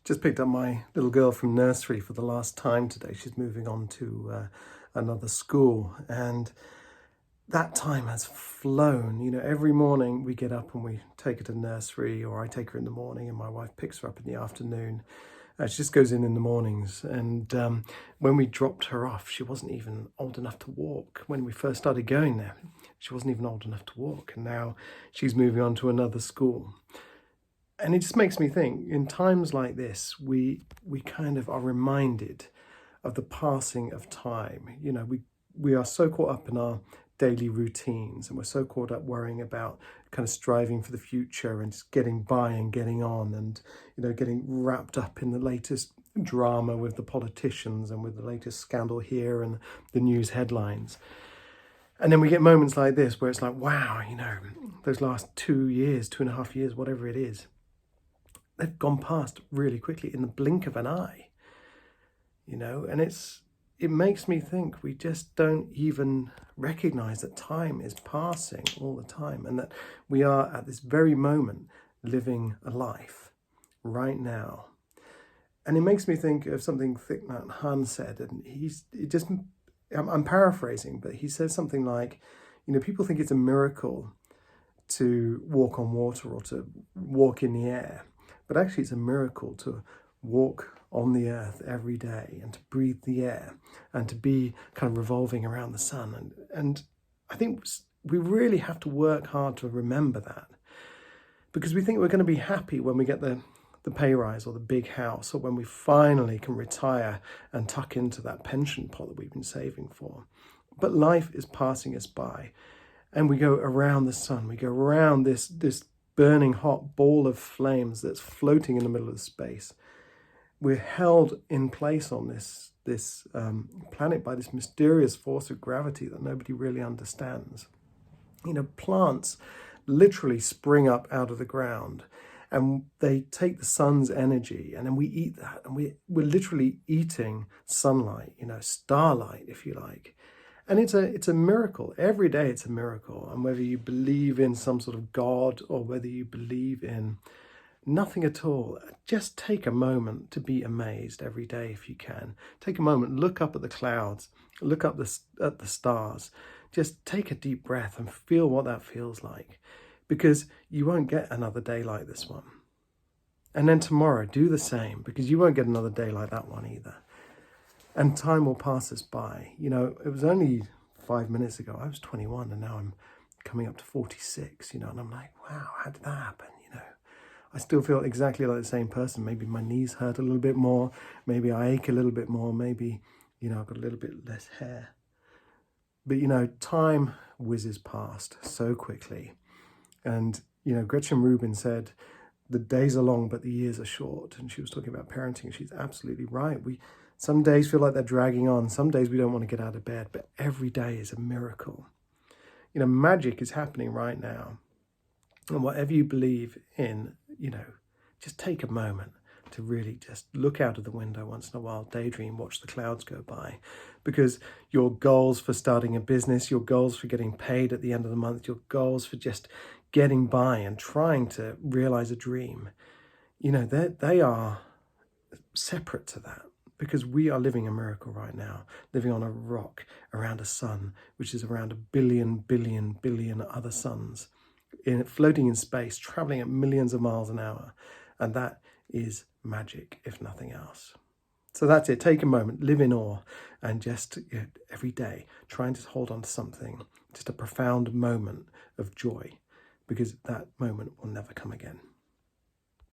Just picked up my little girl from nursery for the last time today. She's moving on to another school, and that time has flown. You know, every morning we get up and we take her to nursery, or I take her in the morning and my wife picks her up in the afternoon. She just goes in the mornings, and when we dropped her off, she wasn't even old enough to walk. When we first started going there, she wasn't even old enough to walk, and now she's moving on to another school. And it just makes me think, in times like this, we kind of are reminded of the passing of time. You know, we are so caught up in our daily routines, and we're so caught up worrying about kind of striving for the future and just getting by and getting on, and, you know, getting wrapped up in the latest drama with the politicians and with the latest scandal here and the news headlines. And then we get moments like this where it's like, wow, you know, those last 2 years, 2.5 years, whatever it is, they've gone past really quickly in the blink of an eye, you know, and it makes me think we just don't even recognize that time is passing all the time, and that we are at this very moment living a life right now. And it makes me think of something Thich Nhat Hanh said, and I'm paraphrasing, but he says something like, you know, people think it's a miracle to walk on water or to walk in the air. But actually, it's a miracle to walk on the earth every day and to breathe the air and to be kind of revolving around the sun. And I think we really have to work hard to remember that, because we think we're going to be happy when we get the pay rise or the big house, or when we finally can retire and tuck into that pension pot that we've been saving for. But life is passing us by, and we go around the sun. We go around this burning hot ball of flames that's floating in the middle of space. We're held in place on this planet by this mysterious force of gravity that nobody really understands. You know, plants literally spring up out of the ground, and they take the sun's energy, and then we eat that, and we're literally eating sunlight, you know, starlight, if you like. And it's a miracle. Every day it's a miracle. And whether you believe in some sort of God or whether you believe in nothing at all, just take a moment to be amazed every day if you can. Take a moment, look up at the clouds, look up at the stars. Just take a deep breath and feel what that feels like, because you won't get another day like this one. And then tomorrow, do the same, because you won't get another day like that one either. And time will pass us by. You know, it was only 5 minutes ago, I was 21, and now I'm coming up to 46, you know, and I'm like, wow, how did that happen? You know, I still feel exactly like the same person. Maybe my knees hurt a little bit more. Maybe I ache a little bit more. Maybe, you know, I've got a little bit less hair. But, you know, time whizzes past so quickly. And, you know, Gretchen Rubin said, the days are long, but the years are short. And she was talking about parenting. She's absolutely right. Some days feel like they're dragging on. Some days we don't want to get out of bed, but every day is a miracle. You know, magic is happening right now. And whatever you believe in, you know, just take a moment to really just look out of the window once in a while, daydream, watch the clouds go by. Because your goals for starting a business, your goals for getting paid at the end of the month, your goals for just getting by and trying to realize a dream, you know, they are separate to that. Because we are living a miracle right now, living on a rock around a sun, which is around 1 billion other suns, floating in space, traveling at millions of miles an hour. And that is magic, if nothing else. So that's it. Take a moment, live in awe, and just, you know, every day trying to hold on to something, just a profound moment of joy, because that moment will never come again.